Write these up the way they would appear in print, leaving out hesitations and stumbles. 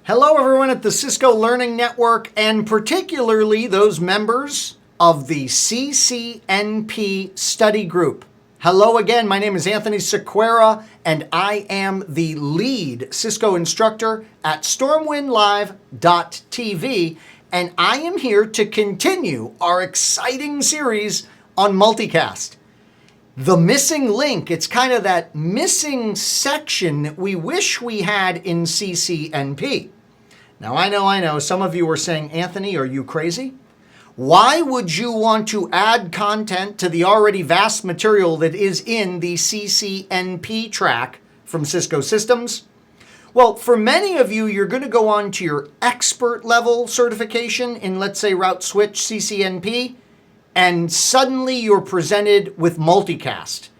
Hello everyone at the Cisco Learning Network, and particularly those members of the CCNP study group. Hello again, my name is Anthony Sequeira, and I am the lead Cisco instructor at stormwindlive.tv, and I am here to continue our exciting series on Multicast. The missing link, it's kind of that missing section that we wish we had in CCNP. Now, I know, some of you are saying, Anthony, are you crazy? Why would you want to add content to the already vast material that is in the CCNP track from Cisco Systems? Well, for many of you, you're going to go on to your expert level certification in, let's say, Route Switch CCNP, and suddenly you're presented with Multicast.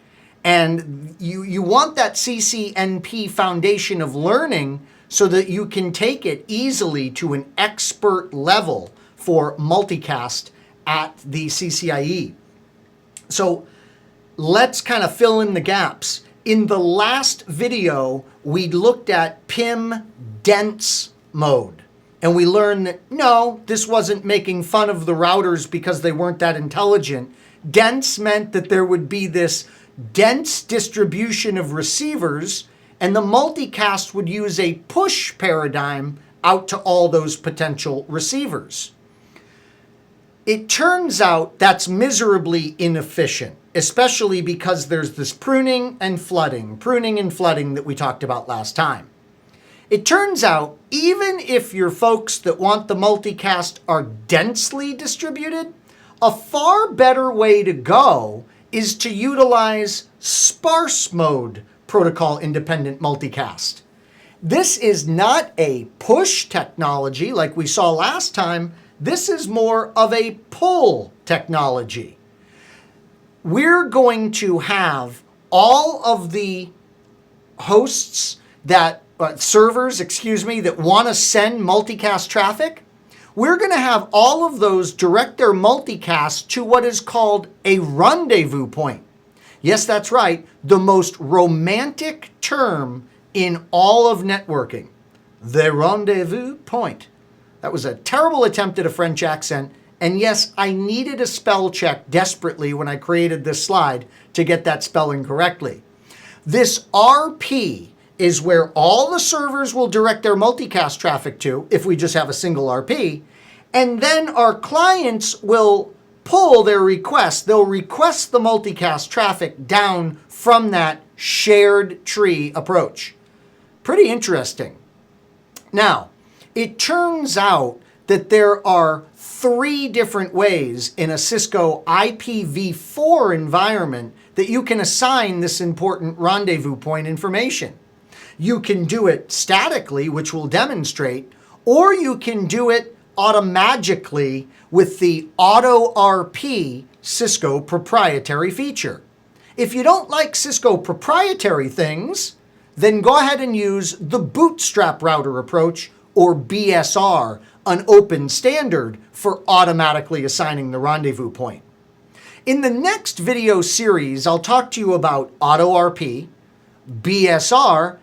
And you want that CCNP foundation of learning so that you can take it easily to an expert level for Multicast at the CCIE. So let's kind of fill in the gaps. In the last video, we looked at PIM Dense Mode. And we learned that, no, this wasn't making fun of the routers because they weren't that intelligent. Dense meant that there would be this dense distribution of receivers, and the multicast would use a push paradigm out to all those potential receivers. It turns out that's miserably inefficient, especially because there's this pruning and flooding that we talked about last time. It turns out, even if your folks that want the multicast are densely distributed, a far better way to go is to utilize sparse mode protocol independent multicast. This is not a push technology like we saw last time. This is more of a pull technology. We're going to have all of the hosts servers that want to send multicast traffic. We're going to have all of those direct their multicast to what is called a rendezvous point. Yes, that's right. The most romantic term in all of networking. The rendezvous point. That was a terrible attempt at a French accent. And yes, I needed a spell check desperately when I created this slide to get that spelling correctly. This RP is where all the servers will direct their multicast traffic to if we just have a single RP. And then our clients will pull their requests. They'll request the multicast traffic down from that shared tree approach. Pretty interesting. Now, it turns out that there are 3 different ways in a Cisco IPv4 environment that you can assign this important rendezvous point information. You can do it statically, which we'll demonstrate, or you can do it automagically with the Auto RP Cisco proprietary feature. If you don't like Cisco proprietary things, then go ahead and use the bootstrap router approach, or BSR, an open standard for automatically assigning the rendezvous point. In the next video series, I'll talk to you about Auto RP, BSR,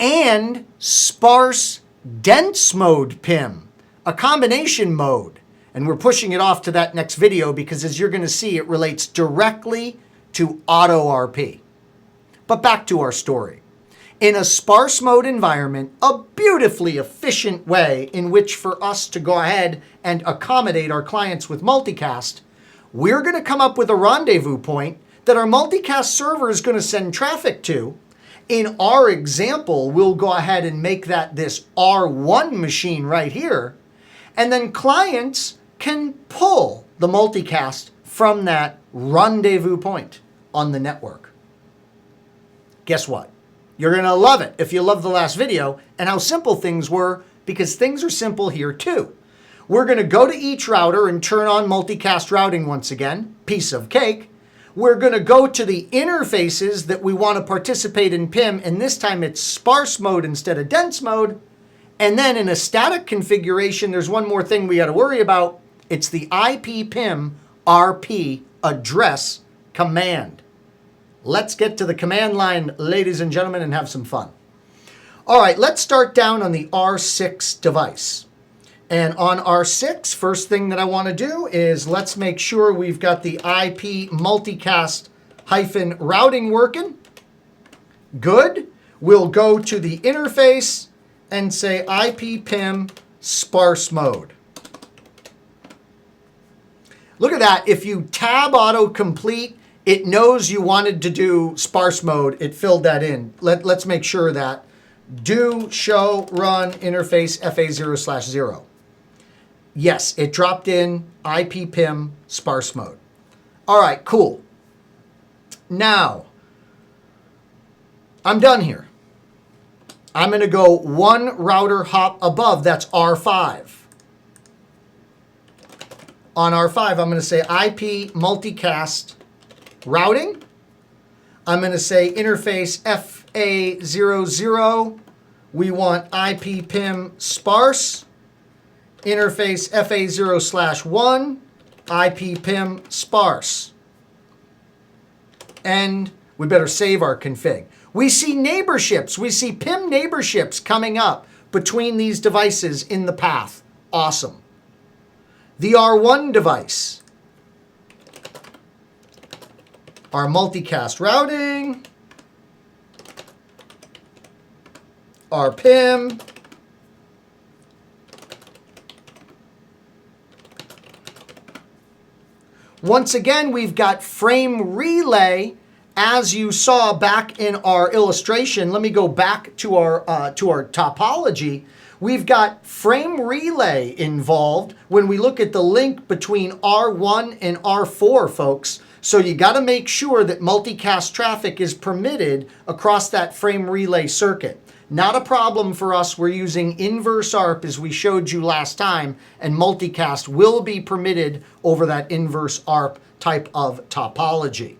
and sparse dense mode PIM, a combination mode. And we're pushing it off to that next video because, as you're going to see, it relates directly to Auto RP. But back to our story. In a sparse mode environment, a beautifully efficient way in which for us to go ahead and accommodate our clients with multicast, we're going to come up with a rendezvous point that our multicast server is going to send traffic to. In our example, we'll go ahead and make that this R1 machine right here, and then clients can pull the multicast from that rendezvous point on the network. Guess what? You're going to love it if you love the last video and how simple things were, because things are simple here too. We're going to go to each router and turn on multicast routing once again, piece of cake. We're going to go to the interfaces that we want to participate in PIM, and this time it's sparse mode instead of dense mode. And then in a static configuration, there's one more thing we got to worry about. It's the IP PIM RP address command. Let's get to the command line, ladies and gentlemen, and have some fun. All right, let's start down on the R6 device. And on R6, first thing that I want to do is let's make sure we've got the IP multicast routing working. Good. We'll go to the interface and say IP PIM Sparse Mode. Look at that. If you tab autocomplete, it knows you wanted to do sparse mode. It filled that in. Let's make sure that do show run interface FA0/0. Yes, it dropped in IP PIM Sparse Mode. All right, cool. Now, I'm done here. I'm going to go one router hop above. That's R5. On R5, I'm going to say IP multicast routing. I'm going to say interface FA00. We want IP PIM sparse. Interface FA0/1. IP PIM sparse. And we better save our config. We see neighborships. We see PIM neighborships coming up between these devices in the path. Awesome. The R1 device. Our multicast routing. Our PIM. Once again, we've got frame relay. As you saw back in our illustration, let me go back to our topology. We've got frame relay involved when we look at the link between R1 and R4, folks. So you got to make sure that multicast traffic is permitted across that frame relay circuit. Not a problem for us. We're using inverse ARP as we showed you last time, and multicast will be permitted over that inverse ARP type of topology.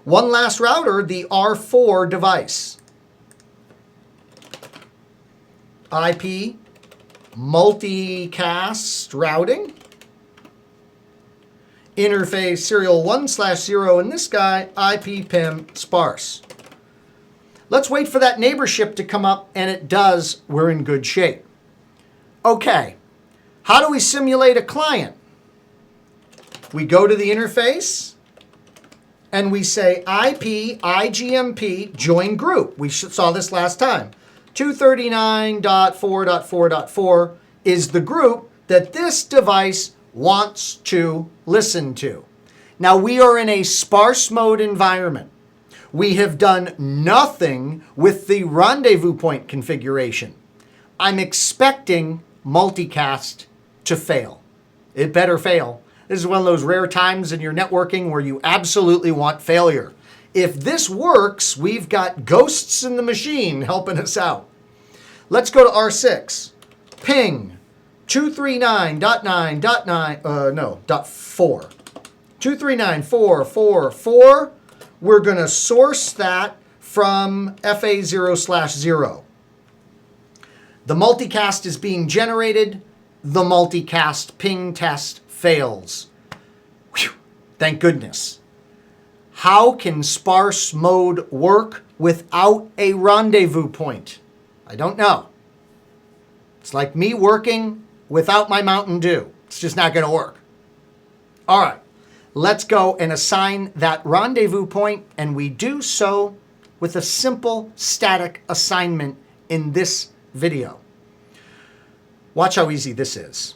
One last router, the R4 device. IP multicast routing. Interface serial 1/0, and this guy, IP PIM sparse. Let's wait for that neighborship to come up, and it does. We're in good shape. Okay, how do we simulate a client? We go to the interface, and we say IP IGMP join group. We saw this last time. 239.4.4.4 is the group that this device wants to listen to. Now, we are in a sparse mode environment. We have done nothing with the rendezvous point configuration. I'm expecting multicast to fail. It better fail. This is one of those rare times in your networking where you absolutely want failure. If this works, we've got ghosts in the machine helping us out. Let's go to R6. Ping 239.9.4. 239.4.4.4. We're going to source that from FA0/0. The multicast is being generated. The multicast ping test fails. Whew, thank goodness. How can sparse mode work without a rendezvous point? I don't know. It's like me working without my Mountain Dew. It's just not going to work. All right, let's go and assign that rendezvous point, and we do so with a simple static assignment in this video. Watch how easy this is.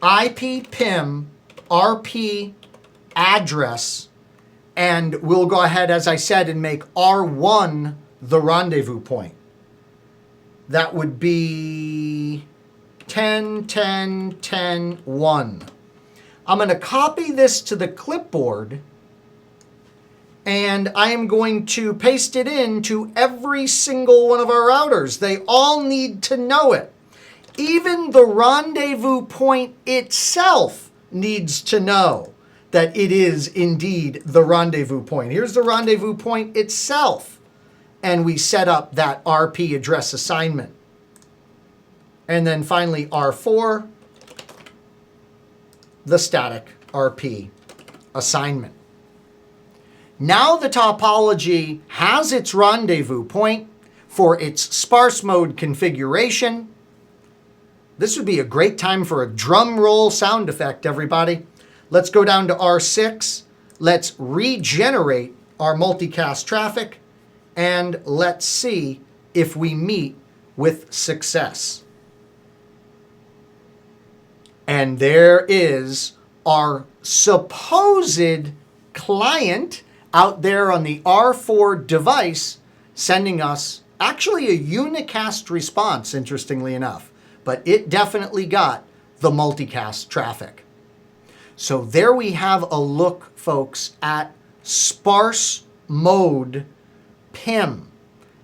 IP PIM RP address, and we'll go ahead, as I said, and make R1 the rendezvous point. That would be 10.10.10.1. I'm going to copy this to the clipboard, and I am going to paste it into every single one of our routers. They all need to know it. Even the rendezvous point itself needs to know that it is indeed the rendezvous point. Here's the rendezvous point itself. And we set up that RP address assignment. And then finally R4, the static RP assignment. Now the topology has its rendezvous point for its sparse mode configuration. This would be a great time for a drum roll sound effect, everybody. Let's go down to R6. Let's regenerate our multicast traffic, and let's see if we meet with success. And there is our supposed client out there on the R4 device sending us actually a unicast response, interestingly enough, but it definitely got the multicast traffic. So there we have a look, folks, at sparse mode PIM.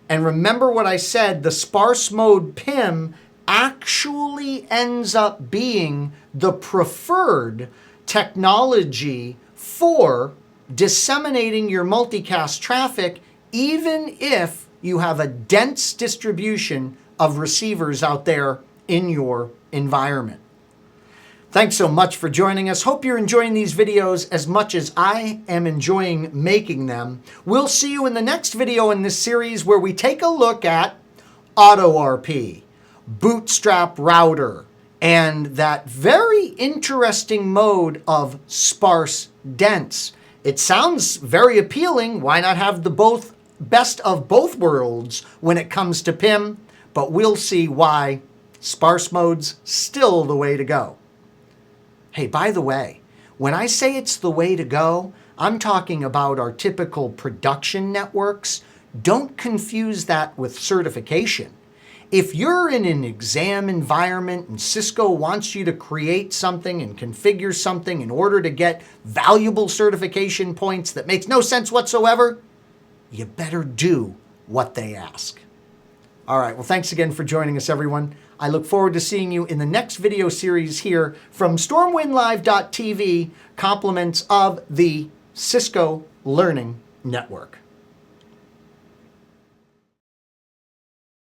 And remember what I said, the sparse mode PIM actually ends up being the preferred technology for disseminating your multicast traffic, even if you have a dense distribution of receivers out there in your environment. Thanks so much for joining us. Hope you're enjoying these videos as much as I am enjoying making them. We'll see you in the next video in this series where we take a look at AutoRP, Bootstrap Router, and that very interesting mode of sparse dense. It sounds very appealing. Why not have the best of both worlds when it comes to PIM? But we'll see why sparse mode's still the way to go. Hey, by the way, when I say it's the way to go, I'm talking about our typical production networks. Don't confuse that with certification. If you're in an exam environment and Cisco wants you to create something and configure something in order to get valuable certification points that makes no sense whatsoever, you better do what they ask. All right, well, thanks again for joining us, everyone. I look forward to seeing you in the next video series here from stormwindlive.tv, compliments of the Cisco Learning Network.